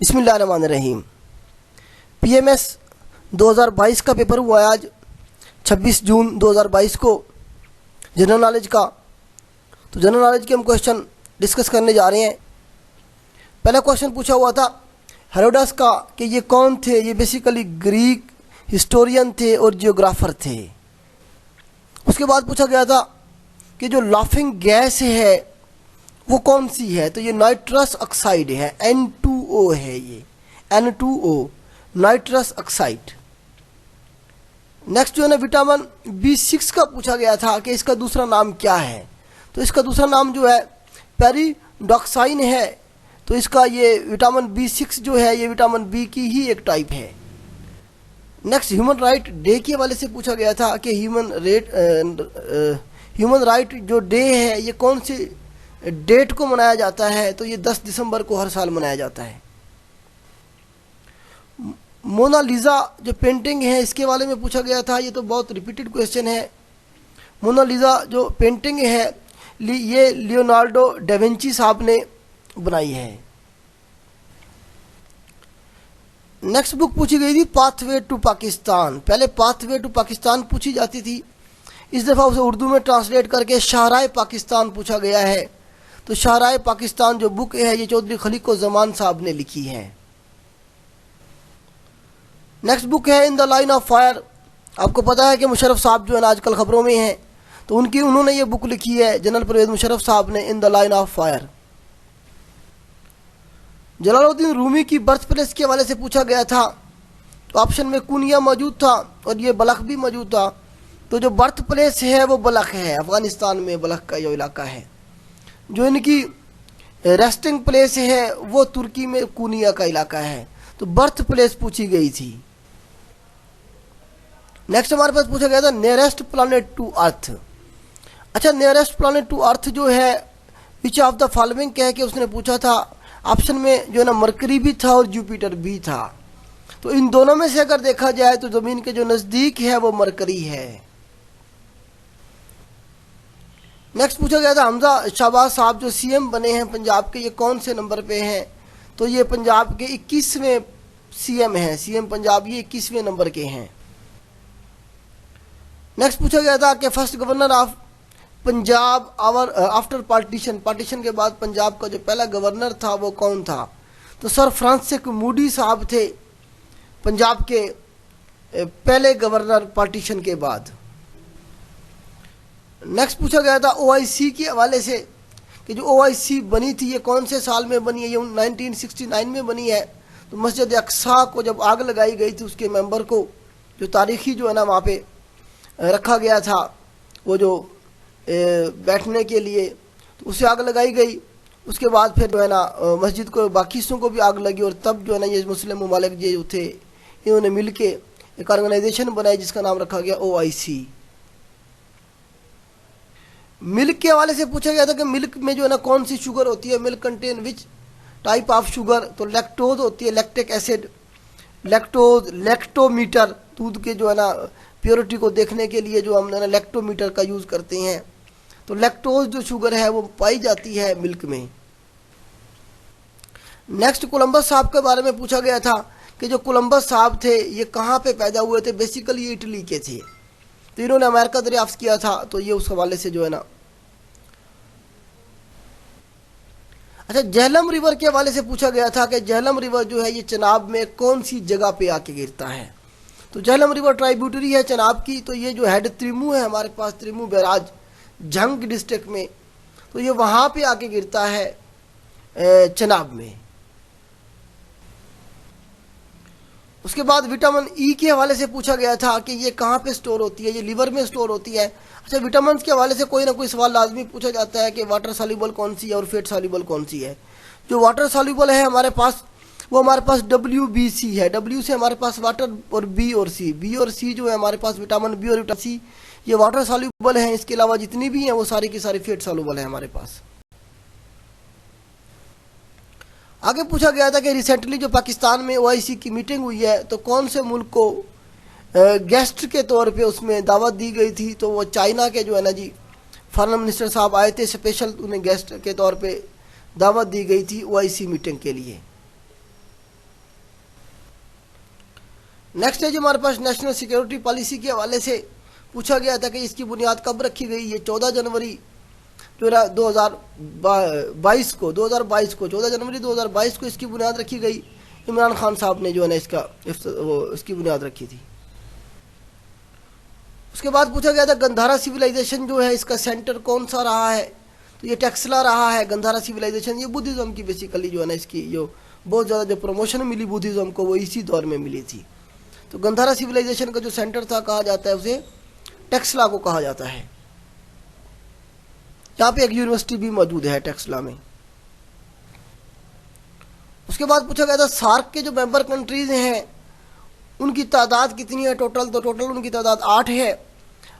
बिस्मिल्लाहिर्रहमानिर्रहीम। पीएमएस 2022 का पेपर हुआ है आज 26 जून 2022 को, जनरल नॉलेज का। तो जनरल नॉलेज के हम क्वेश्चन डिस्कस करने जा रहे हैं। पहला क्वेश्चन पूछा हुआ था हेरोडस का कि ये कौन थे। ये बेसिकली ग्रीक हिस्टोरियन थे और जियोग्राफर थे। उसके बाद पूछा गया था कि जो लाफिंग गैस है वो कौन सी है। तो ये नाइट्रस ऑक्साइड है, N2O है, ये N2O नाइट्रस ऑक्साइड। नेक्स्ट जो है ना विटामिन B6 का पूछा गया था कि इसका दूसरा नाम क्या है। तो इसका दूसरा नाम जो है पेरिडॉक्साइन है। तो इसका ये विटामिन B6 जो है ये विटामिन बी की ही एक टाइप है। नेक्स्ट ह्यूमन राइट डे के हवाले से पूछा गया था कि ह्यूमन राइट जो डे है ये कौन सी डेट को मनाया जाता है। तो ये 10 दिसंबर को हर साल मनाया जाता है। मोनालिसा जो पेंटिंग है इसके बारे में पूछा गया था। ये तो बहुत रिपीटेड क्वेश्चन है। मोनालिसा जो पेंटिंग है ये लियोनार्डो डाविंची साहब ने बनाई है। नेक्स्ट बुक पूछी गई थी पाथवे टू पाकिस्तान। पहले पाथवे टू पाकिस्तान पूछी जाती थी, इस दफ़ा उसे उर्दू में ट्रांसलेट करके शाहराए पाकिस्तान पूछा गया है। तो शाहराए पाकिस्तान जो बुक है ये चौधरी खलीक़ुज़्ज़मान साहब ने लिखी है। नेक्स्ट बुक है in the line of fire. आपको पता है कि मुशर्रफ साहब जो है ना आजकल खबरों में हैं, तो उन्होंने ये बुक लिखी है, जनरल परवेज़ मुशर्रफ साहब ने, in the line of fire. Jalaluddin Rumi की बर्थ प्लेस के हवाले से पूछा गया था। तो ऑप्शन में कुनिया मौजूद था और ये बलख भी मौजूद था। तो जो बर्थ प्लेस है वो बलख है, अफ़गानिस्तान में बलख का जो इलाका है। जो इनकी रेस्टिंग प्लेस है वो तुर्की में कुनिया का इलाका है। तो बर्थ प्लेस पूछी गई थी। नेक्स्ट हमारे पास पूछा गया था नियरेस्ट प्लैनेट टू अर्थ। अच्छा, नियरेस्ट प्लैनेट टू अर्थ जो है विच ऑफ द फॉलोइंग कह के उसने पूछा था। ऑप्शन में जो है ना मरकरी भी था और जुपिटर भी था। तो इन दोनों में से अगर देखा जाए तो ज़मीन के जो नज़दीक है वो मरकरी है। नेक्स्ट पूछा गया था हमजा शहबाज साहब जो सीएम बने हैं पंजाब के, ये कौन से नंबर पे हैं। तो ये पंजाब के 21वें सीएम हैं। सीएम पंजाब ये 21वें नंबर के हैं। नेक्स्ट पूछा गया था कि first governor of Punjab after partition के बाद पंजाब का जो पहला गवर्नर था वो कौन था। तो सर फ्रांसिस मूडी साहब थे पंजाब के पहले गवर्नर पार्टीशन के बाद। नेक्स्ट पूछा गया था OIC के हवाले से कि जो OIC बनी थी ये कौन से साल में बनी है। ये 1969 में बनी है। तो मस्जिद अक्सा को जब आग लगाई गई थी उसके मेंबर को जो तारीखी जो है ना वहाँ पे रखा गया था वो जो बैठने के लिए, तो उसे आग लगाई गई। उसके बाद फिर जो है ना मस्जिद को बाकी हिस्सों को भी आग लगी और तब जो है ना ये मुस्लिम ममालिक जो थे इन्होंने मिल के एक ऑर्गेनाइजेशन बनाई जिसका नाम रखा गया OIC। मिल्क के हवाले से पूछा गया था कि मिल्क में जो है ना कौन सी शुगर होती है। Milk contain which type of sugar. तो लैक्टोज होती है, लैक्टिक एसिड, लैक्टोज, लैक्टोमीटर, दूध के जो है ना प्योरिटी को देखने के लिए जो हम ना लैक्टोमीटर का यूज़ करते हैं। तो लैक्टोज जो शुगर है वो पाई जाती है मिल्क में। नेक्स्ट कोलंबस साहब के बारे में पूछा गया था कि जो कोलंबस साहब थे ये कहाँ पे पैदा हुए थे। बेसिकली ये इटली के थे। तो इन्होंने अमेरिका दरियाफ्त किया था। तो ये उस हवाले से जो है ना। अच्छा, झेलम रिवर के हवाले से पूछा गया था कि झेलम रिवर जो है ये चनाब में कौन सी जगह पे आके गिरता है। तो झेलम रिवर ट्राइब्यूटरी है चनाब की। तो ये जो हेड त्रिमू है हमारे पास, त्रिमू बैराज झंग डिस्ट्रिक्ट में, तो ये वहाँ पे आके गिरता है चनाब में। उसके बाद विटामिन E के हवाले से पूछा गया था कि ये कहाँ पे स्टोर होती है। ये लिवर में स्टोर होती है। अच्छा, विटामिन के हवाले से कोई ना कोई सवाल लाजमी पूछा जाता है कि वाटर सॉल्युबल कौन सी है और फेट सॉल्युबल कौन सी है। जो वाटर सॉल्युबल है हमारे पास वो हमारे पास WBC है। W से हमारे पास वाटर और B और C जो है हमारे पास विटामिन B और विटामिन C ये वाटर सॉल्युबल हैं। इसके अलावा जितनी भी हैं वो सारी की सारी फेट सॉल्युबल है हमारे पास। आगे पूछा गया था कि रिसेंटली जो पाकिस्तान में OIC की मीटिंग हुई है तो कौन से मुल्क को गेस्ट के तौर पे उसमें दावत दी गई थी। तो वो चाइना के जो है ना जी फॉरेन मिनिस्टर साहब आए थे, स्पेशल उन्हें गेस्ट के तौर पे दावत दी गई थी OIC मीटिंग के लिए। नेक्स्ट है जो हमारे पास नेशनल सिक्योरिटी पॉलिसी के हवाले से पूछा गया था कि इसकी बुनियाद कब रखी गई। ये 14 जनवरी जो है 2022 को 14 जनवरी 2022 को इसकी बुनियाद रखी गई। इमरान खान साहब ने जो है ना इसकी बुनियाद रखी थी। उसके बाद पूछा गया था गंधारा सिविलाइजेशन जो है इसका सेंटर कौन सा रहा है। तो ये टेक्सला रहा है। गंधारा सिविलाइजेशन ये बुद्धिज्म की बेसिकली जो है ना इसकी जो बहुत ज़्यादा जो प्रमोशन मिली बुद्धिज्म को वो इसी दौर में मिली थी। तो गंधारा सिविलाइजेशन का जो सेंटर था कहा जाता है उसे टेक्सला को कहा जाता है। यहाँ पे एक यूनिवर्सिटी भी मौजूद है टेक्सला में। उसके बाद पूछा गया था सार्क के जो मेंबर कंट्रीज हैं उनकी तादाद कितनी है टोटल। तो टोटल उनकी तादाद 8 है।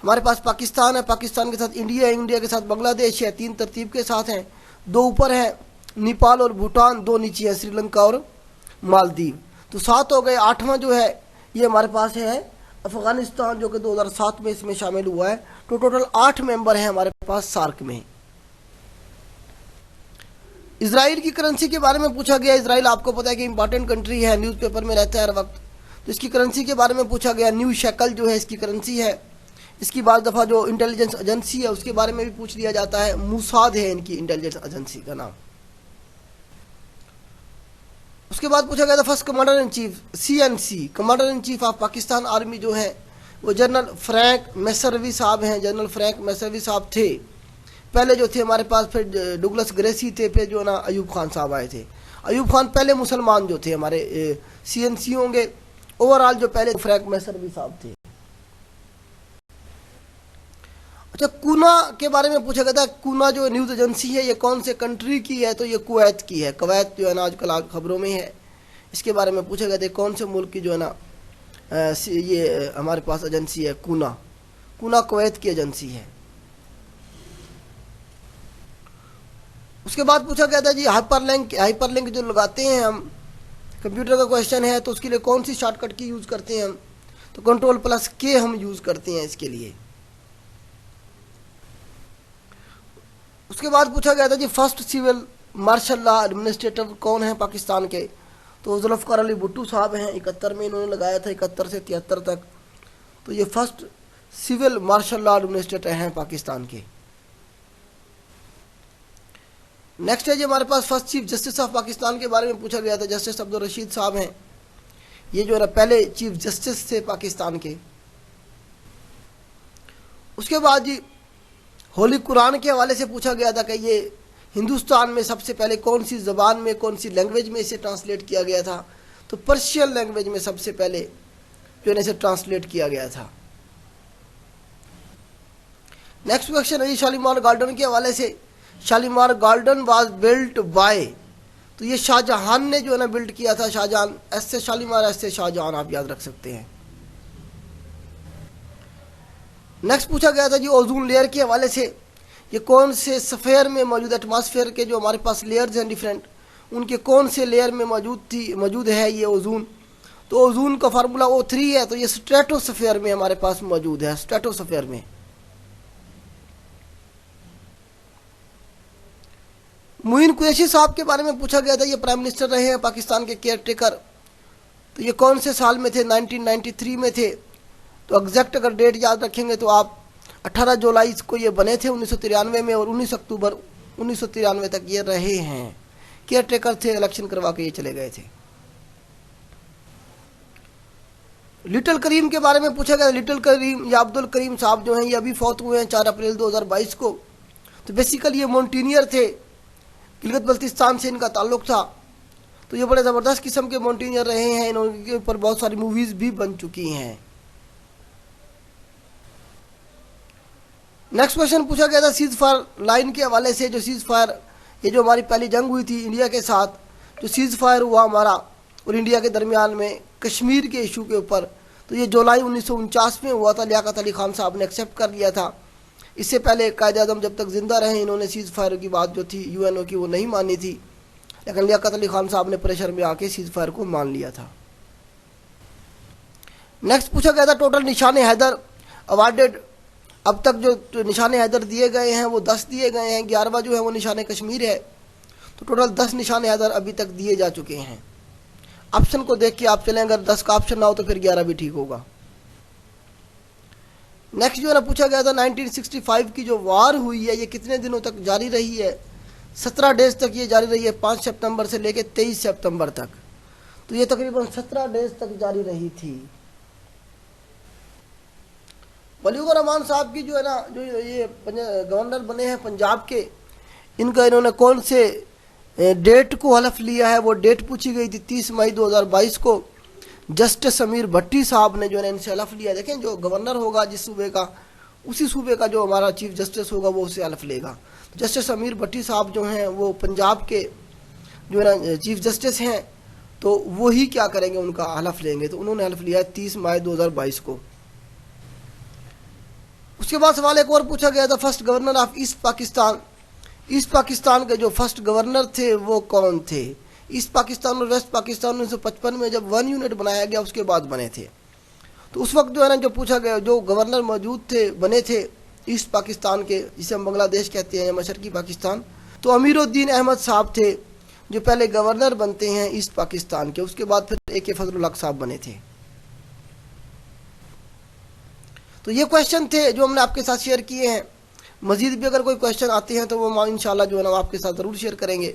हमारे पास पाकिस्तान है, पाकिस्तान के साथ इंडिया है, इंडिया के साथ बांग्लादेश है, 3 तरतीब के साथ हैं, 2 ऊपर है नेपाल और भूटान, 2 नीचे है श्रीलंका और मालदीव। तो 7 हो गए। 8वां जो है ये हमारे पास है अफगानिस्तान जो कि 2007 में इसमें शामिल हुआ है। तो टोटल 8 मेंबर हैं हमारे पास सार्क में। इजराइल की करेंसी के बारे में पूछा गया। इजराइल आपको पता है कि इंपॉर्टेंट कंट्री है, न्यूज़पेपर में रहता है हर वक्त। तो इसकी करेंसी के बारे में पूछा गया। न्यू शेकल जो है इसकी करेंसी है। इसकी बाद दफ़ा जो इंटेलिजेंस एजेंसी है उसके बारे में भी पूछ लिया जाता है। मूसाद है इनकी इंटेलिजेंस एजेंसी का नाम। उसके बाद पूछा गया था first commander in chief CNC commander in chief of Pakistan army जो है वो जनरल फ्रैंक मैसरवी साहब हैं। जनरल फ्रैंक मैसरवी साहब थे पहले जो थे हमारे पास। फिर डुगलस ग्रेसी थे, फिर जो ना अयूब खान साहब आए थे। अयूब खान पहले मुसलमान जो थे हमारे CNC होंगे। ओवरऑल जो पहले फ्रैंक मैसरवी साहब थे। अच्छा, कूना के बारे में पूछा गया था। कूना जो न्यूज़ एजेंसी है ये कौन से कंट्री की है। तो ये कुवैत की है। कुवैत जो है ना आजकल खबरों में है। इसके बारे में पूछा गया था कौन से मुल्क की जो है ना ये हमारे पास एजेंसी है कूना। कूना कुवैत की एजेंसी है। उसके बाद पूछा गया था जी हाइपरलिंक जो लगाते हैं हम, कंप्यूटर का क्वेश्चन है, तो उसके लिए कौन सी शॉर्टकट की यूज़ करते हैं हम। तो Ctrl+K हम यूज़ करते हैं इसके लिए। उसके बाद पूछा गया था जी first civil martial law administrator कौन है पाकिस्तान के। तो जुल्फ़िकार अली भुट्टो साहब हैं। 71 में इन्होंने लगाया था, 71 से 73 तक। तो ये first civil martial law administrator हैं पाकिस्तान के। नेक्स्ट है जी हमारे पास first chief justice of Pakistan के बारे में पूछा गया था। जस्टिस अब्दुल रशीद साहब हैं। ये जो है ना पहले चीफ जस्टिस थे पाकिस्तान के। उसके बाद जी होली कुरान के हवाले से पूछा गया था कि ये हिंदुस्तान में सबसे पहले कौन सी ज़बान में कौन सी लैंग्वेज में इसे ट्रांसलेट किया गया था। तो पर्शियन लैंग्वेज में सबसे पहले जो है इसे ट्रांसलेट किया गया था। नेक्स्ट क्वेश्चन है शालीमार गार्डन के हवाले से। Shalimar garden was built by. तो ये शाहजहां ने जो है ना बिल्ड किया था। शाहजहां, ऐसे शालीमार ऐसे शाहजहां आप याद रख सकते हैं। नेक्स्ट पूछा गया था जी ओजोन लेयर के हवाले से। ये कौन से स्फीयर में मौजूद एटमॉस्फेयर के जो हमारे पास लेयर्स हैं डिफरेंट, उनके कौन से लेयर में मौजूद है ये ओजोन। तो ओजोन का फार्मूला O3 है। तो ये स्ट्रेटोस्फीयर में हमारे पास मौजूद है, स्ट्रेटोस्फीयर में। मुइन कुरैशी साहब के बारे में पूछा गया था। ये प्राइम मिनिस्टर रहे हैं पाकिस्तान के केयर टेकर। तो ये कौन से साल में थे। 1993 में थे। तो एग्जैक्ट अगर डेट याद रखेंगे तो आप 18 जुलाई को ये बने थे 1993 में, और 19 अक्टूबर 1993 तक ये रहे हैं। केयर टेकर थे, इलेक्शन करवा के ये चले गए थे। लिटिल करीम के बारे में पूछा गया। लिटिल करीम या अब्दुल करीम साहब जो हैं ये अभी फौत हुए हैं 4 अप्रैल 2022 को। तो बेसिकली ये माउंटेनियर थे, गिलगित बल्तिस्तान से इनका ताल्लुक था। तो ये बड़े ज़बरदस्त किस्म के माउंटेनियर रहे हैं। इनके ऊपर बहुत सारी मूवीज़ भी बन चुकी हैं। नेक्स्ट क्वेश्चन पूछा गया था सीज फायर लाइन के हवाले से। जो सीज फायर, ये जो हमारी पहली जंग हुई थी इंडिया के साथ, जो सीज फायर हुआ हमारा और इंडिया के दरमियान में कश्मीर के इशू के ऊपर, तो ये जुलाई 1949 में हुआ था। लियाकत अली खान साहब ने एक्सेप्ट कर लिया था। इससे पहले कायद आज़म जब तक ज़िंदा रहे इन्होंने सीज़ फायर की बात जो थी UNO की वो नहीं मानी थी, लेकिन लियाकत अली खान साहब ने प्रेशर में आके सीज़ फायर को मान लिया था। नेक्स्ट पूछा गया था टोटल निशान हैदर अवार्डेड। अब तक जो निशान हैदर दिए गए हैं वो 10 दिए गए हैं। 11वां जो है वो निशान कश्मीर है। तो टोटल 10 निशान हैदर अभी तक दिए जा चुके हैं। ऑप्शन को देख के आप चलें, अगर 10 का ऑप्शन ना हो तो फिर 11 भी ठीक होगा। नेक्स्ट जो है ना पूछा गया था 1965 की जो वार हुई है ये कितने दिनों तक जारी रही है? 17 डेज तक ये जारी रही है, 5 सितंबर से लेकर 23 सितंबर तक। तो ये तकरीबन 17 डेज तक जारी रही थी। वलीउर रहमान साहब की जो है ना, जो ये गवर्नर बने हैं पंजाब के, इनका इन्होंने कौन से डेट को हलफ लिया है? वो डेट पूछी गई थी 30 मई 2022 को। जस्टिस समीर भट्टी साहब ने जो है इनसे हलफ लिया। देखें, जो गवर्नर होगा जिस सूबे का, उसी सूबे का जो हमारा चीफ जस्टिस होगा वो उससे हलफ लेगा। जस्टिस समीर भट्टी साहब जो हैं वो पंजाब के जो है ना चीफ जस्टिस हैं, तो वो ही क्या करेंगे, उनका हलफ लेंगे। तो उन्होंने हलफ लिया है 30 मई 2022 को। उसके बाद सवाल एक और पूछा गया था, first governor of east Pakistan. East Pakistan के जो फर्स्ट गवर्नर थे वो कौन थे? ईस्ट पाकिस्तान और वेस्ट पाकिस्तान 1955 में जब 1 यूनिट बनाया गया उसके बाद बने थे। तो उस वक्त जो है ना जो पूछा गया, जो गवर्नर मौजूद थे, बने थे ईस्ट पाकिस्तान के, जिसे हम बांग्लादेश कहते हैं या मशरकी पाकिस्तान, तो अमीरुद्दीन अहमद साहब थे जो पहले गवर्नर बनते हैं ईस्ट पाकिस्तान के। उसके बाद फिर AK फजलुल हक साहब बने थे। तो ये क्वेश्चन थे जो हमने आपके साथ शेयर किए हैं। मजीद भी अगर कोई क्वेश्चन आते हैं तो वो इंशाल्लाह जो है ना आपके साथ ज़रूर शेयर करेंगे।